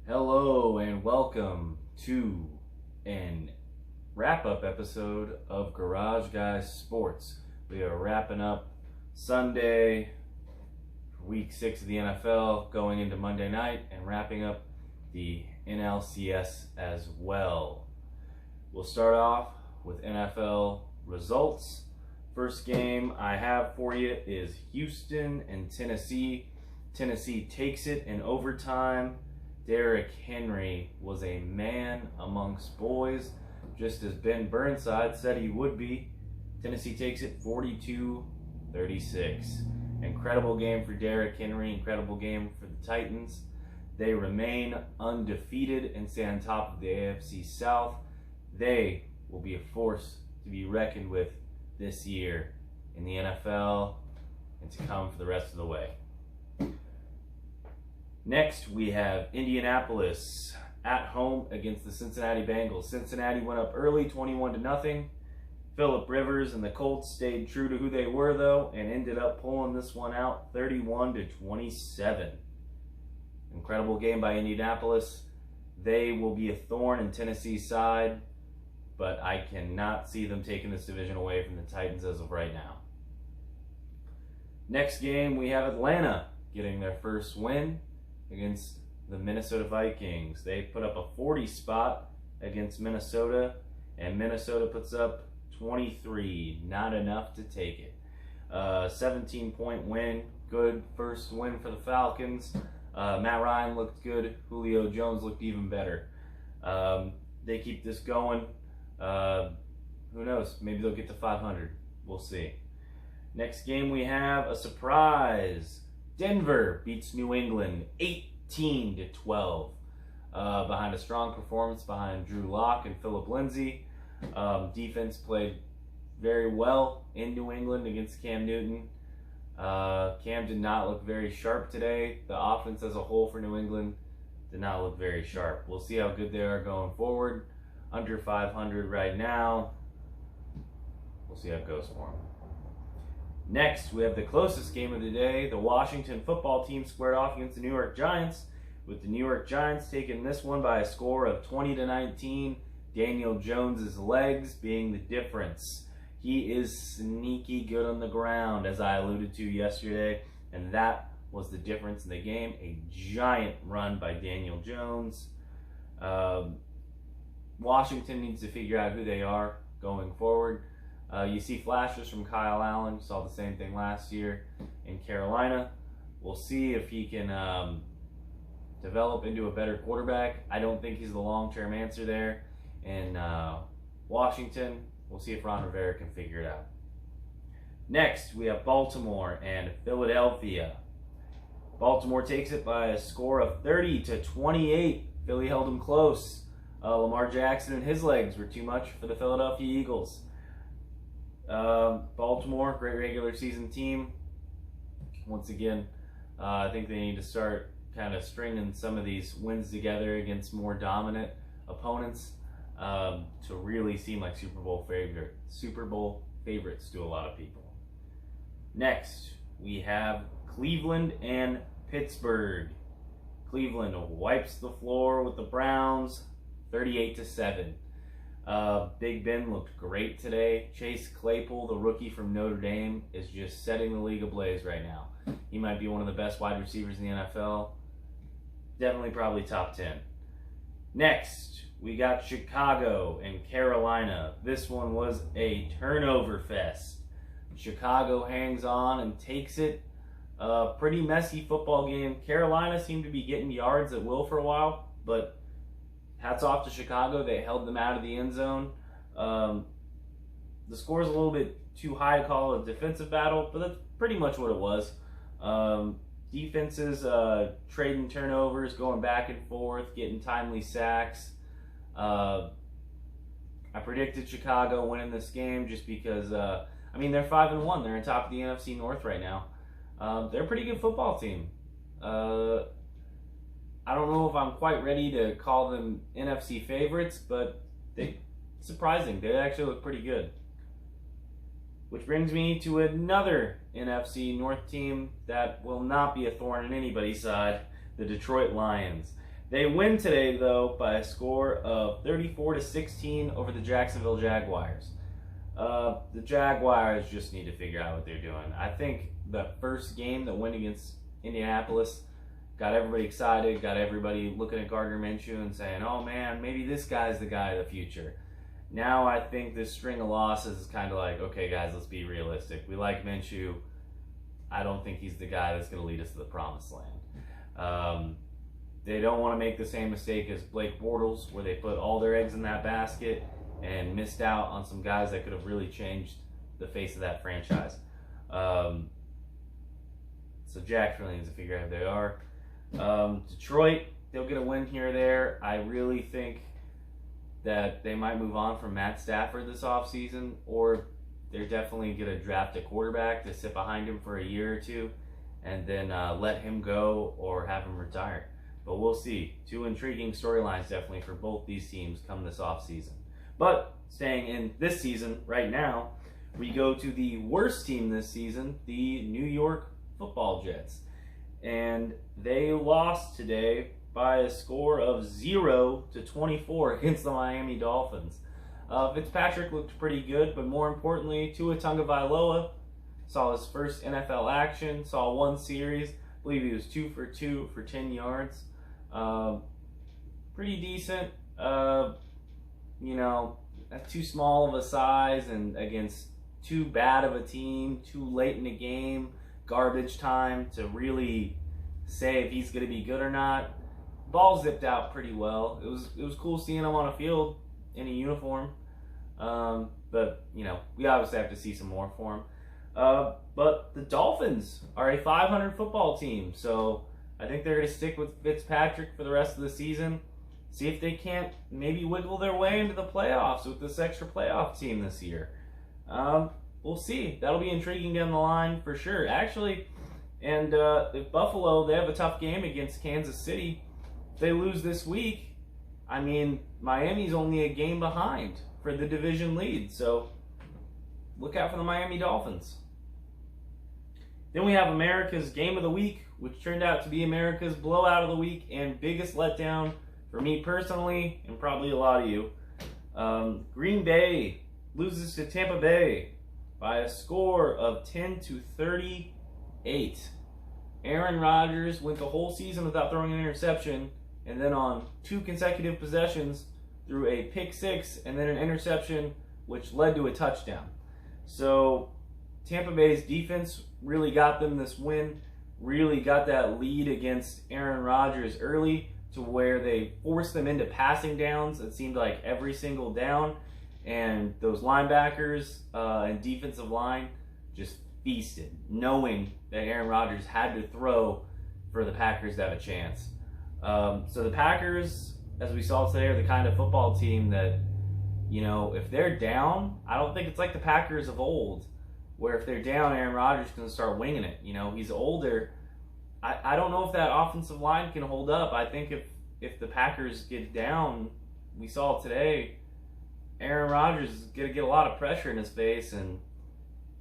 Hello and welcome to an wrap-up episode of Garage Guys Sports. We are wrapping up Sunday, week 6 of the NFL, going into Monday night, and wrapping up the NLCS as well. We'll start off with NFL results. First game I have for you is Houston and Tennessee. Tennessee takes it in overtime. Derrick Henry was a man amongst boys, just as Ben Burnside said he would be. Tennessee takes it 42-36. Incredible game for Derrick Henry, incredible game for the Titans. They remain undefeated and stay on top of the AFC South. They will be a force to be reckoned with this year in the NFL and to come for the rest of the way. Next, we have Indianapolis at home against the Cincinnati Bengals. Cincinnati went up early, 21-0. Phillip Rivers and the Colts stayed true to who they were, though, and ended up pulling this one out 31-27. Incredible game by Indianapolis. They will be a thorn in Tennessee's side, but I cannot see them taking this division away from the Titans as of right now. Next game, we have Atlanta getting their first win against the Minnesota Vikings. They put up a 40 spot against Minnesota, and Minnesota puts up 23. Not enough to take it. 17-point win. Good first win for the Falcons. Matt Ryan looked good. Julio Jones looked even better. They keep this going. Who knows? Maybe they'll get to 500. We'll see. Next game we have a surprise. Denver beats New England 18-12 behind a strong performance behind Drew Lock and Phillip Lindsay. Defense played very well in New England against Cam Newton. Cam did not look very sharp today. The offense as a whole for New England did not look very sharp. We'll see how good they are going forward. Under 500 right now. We'll see how it goes for them. Next, we have the closest game of the day. The Washington football team squared off against the New York Giants, with the New York Giants taking this one by a score of 20-19. Daniel Jones's legs being the difference. He is sneaky good on the ground, as I alluded to yesterday, and that was the difference in the game. A giant run by Daniel Jones. Washington needs to figure out who they are going forward. You see flashes from Kyle Allen. Saw the same thing last year in Carolina. We'll see if he can develop into a better quarterback. I don't think he's the long-term answer there in Washington. We'll see if Ron Rivera can figure it out. Next, we have Baltimore and Philadelphia. Baltimore takes it by a score of 30-28. Philly held them close. Lamar Jackson and his legs were too much for the Philadelphia Eagles. Baltimore, great regular season team. Once again, I think they need to start kind of stringing some of these wins together against more dominant opponents to really seem like Super Bowl favorites to a lot of people. Next, we have Cleveland and Pittsburgh. Cleveland wipes the floor with the Browns, 38-7. Big Ben looked great today. Chase Claypool, the rookie from Notre Dame, is just setting the league ablaze right now. He might be one of the best wide receivers in the NFL. Definitely probably top 10. Next, we got Chicago and Carolina. This one was a turnover fest. Chicago hangs on and takes it. Pretty messy football game. Carolina seemed to be getting yards at will for a while, but hats off to Chicago. They held them out of the end zone. The score is a little bit too high to call a defensive battle, but that's pretty much what it was. Defenses trading turnovers, going back and forth, getting timely sacks. I predicted Chicago winning this game just because, they're 5-1. They're on top of the NFC North right now. They're a pretty good football team. I don't know if I'm quite ready to call them NFC favorites, but they're surprising. They actually look pretty good. Which brings me to another NFC North team that will not be a thorn in anybody's side, the Detroit Lions. They win today, though, by a score of 34-16 over the Jacksonville Jaguars. The Jaguars just need to figure out what they're doing. I think the first game that went against Indianapolis got everybody excited, got everybody looking at Gardner Minshew and saying, oh man, maybe this guy's the guy of the future. Now I think this string of losses is kind of like, okay guys, let's be realistic. We like Minshew. I don't think he's the guy that's going to lead us to the promised land. They don't want to make the same mistake as Blake Bortles, where they put all their eggs in that basket and missed out on some guys that could have really changed the face of that franchise. So Jacksonville needs to figure out who they are. Detroit, they'll get a win here or there. I really think that they might move on from Matt Stafford this offseason, or they're definitely going to draft a quarterback to sit behind him for a year or two and then let him go or have him retire. But we'll see. Two intriguing storylines definitely for both these teams come this offseason. But staying in this season right now, we go to the worst team this season, the New York Football Jets. And they lost today by a score of 0-24 against the Miami Dolphins. Fitzpatrick looked pretty good, but more importantly, Tua Tagovailoa saw his first NFL action, saw one series. I believe he was 2 for 2 for 10 yards. Pretty decent. Too small of a size and against too bad of a team, too late in the game, garbage time to really say if he's going to be good or not. Ball zipped out pretty well. It was cool seeing him on a field in a uniform. But we obviously have to see some more for him. But the Dolphins are a 500 football team, so I think they're going to stick with Fitzpatrick for the rest of the season. See if they can't maybe wiggle their way into the playoffs with this extra playoff team this year. We'll see. That'll be intriguing down the line for sure. Actually, and if Buffalo, they have a tough game against Kansas City. If they lose this week, I mean, Miami's only a game behind for the division lead. So look out for the Miami Dolphins. Then we have America's Game of the Week, which turned out to be America's blowout of the week and biggest letdown for me personally, and probably a lot of you. Green Bay loses to Tampa Bay by a score of 10-38. Aaron Rodgers went the whole season without throwing an interception, and then on 2 consecutive possessions threw a pick 6 and then an interception, which led to a touchdown. So Tampa Bay's defense really got them this win, really got that lead against Aaron Rodgers early, to where they forced them into passing downs. It seemed like every single down, and those linebackers and defensive line just feasted, knowing that Aaron Rodgers had to throw for the Packers to have a chance. So the Packers, as we saw today, are the kind of football team that, if they're down, I don't think it's like the Packers of old, where if they're down, Aaron Rodgers is going to start winging it. He's older. I don't know if that offensive line can hold up. I think if the Packers get down, we saw today, Aaron Rodgers is going to get a lot of pressure in his face, and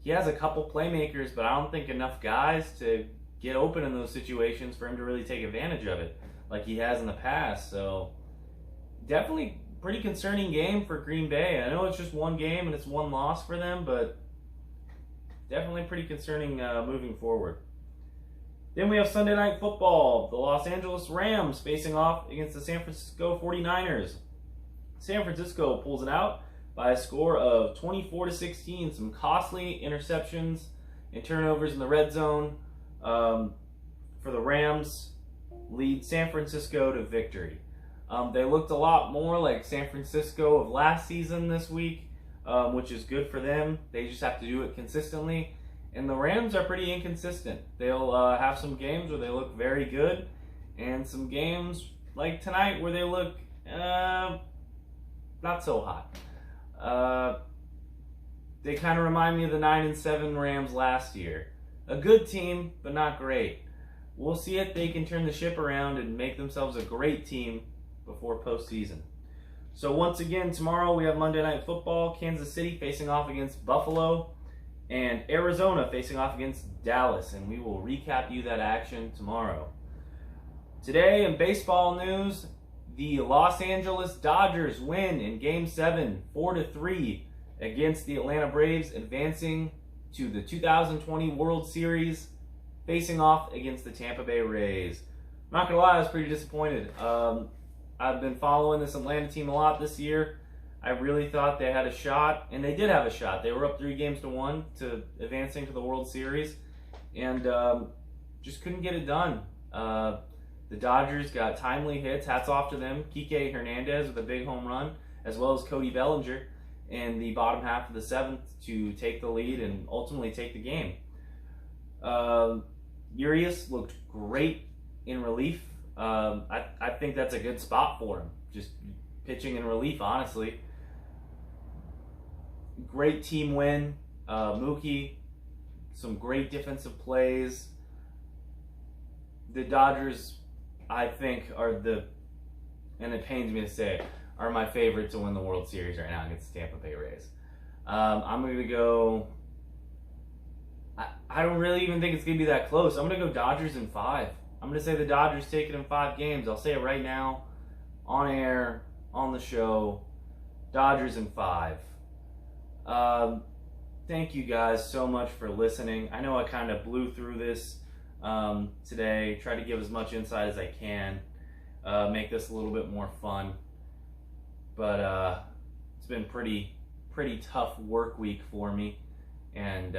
he has a couple playmakers, but I don't think enough guys to get open in those situations for him to really take advantage of it like he has in the past. So definitely pretty concerning game for Green Bay. I know it's just one game and it's one loss for them, but definitely pretty concerning moving forward. Then we have Sunday Night Football. The Los Angeles Rams facing off against the San Francisco 49ers. San Francisco pulls it out by a score of 24-16. Some costly interceptions and turnovers in the red zone for the Rams lead San Francisco to victory. They looked a lot more like San Francisco of last season this week, which is good for them. They just have to do it consistently. And the Rams are pretty inconsistent. They'll have some games where they look very good, and some games like tonight where they look not so hot. They kind of remind me of the 9-7 Rams last year. A good team, but not great. We'll see if they can turn the ship around and make themselves a great team before postseason. So once again, tomorrow we have Monday Night Football. Kansas City facing off against Buffalo, and Arizona facing off against Dallas, and we will recap you that action tomorrow. Today in baseball news, the Los Angeles Dodgers win in Game 7, 4-3 against the Atlanta Braves, advancing to the 2020 World Series, facing off against the Tampa Bay Rays. I'm not gonna lie, I was pretty disappointed. I've been following this Atlanta team a lot this year. I really thought they had a shot, and they did have a shot. They were up 3-1 to advancing to the World Series, and just couldn't get it done. The Dodgers got timely hits. Hats off to them. Kike Hernandez with a big home run, as well as Cody Bellinger in the bottom half of the 7th to take the lead and ultimately take the game. Urias looked great in relief. I think that's a good spot for him. Just pitching in relief, honestly. Great team win. Mookie, some great defensive plays. The Dodgers, I think, and it pains me to say, are my favorite to win the World Series right now against the Tampa Bay Rays. I'm going to go, I don't really even think it's going to be that close. I'm going to go Dodgers in 5. I'm going to say the Dodgers take it in 5 games. I'll say it right now, on air, on the show. Dodgers in 5. Thank you guys so much for listening. I know I kind of blew through this today. Try to give as much insight as I can. Make this a little bit more fun. But it's been pretty tough work week for me. And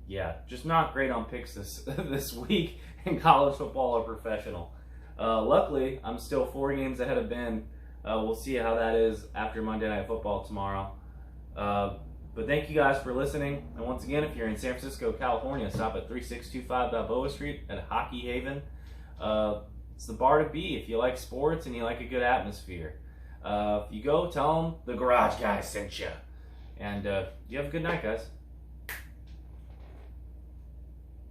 yeah, just not great on picks this week in college football or professional. Luckily, I'm still 4 games ahead of Ben. We'll see how that is after Monday Night Football tomorrow. But thank you guys for listening. And once again, if you're in San Francisco, California, stop at 3625 Balboa Street at Hockey Haven. It's the bar to be if you like sports and you like a good atmosphere. If you go, tell them the Garage Guy sent you. And you have a good night, guys.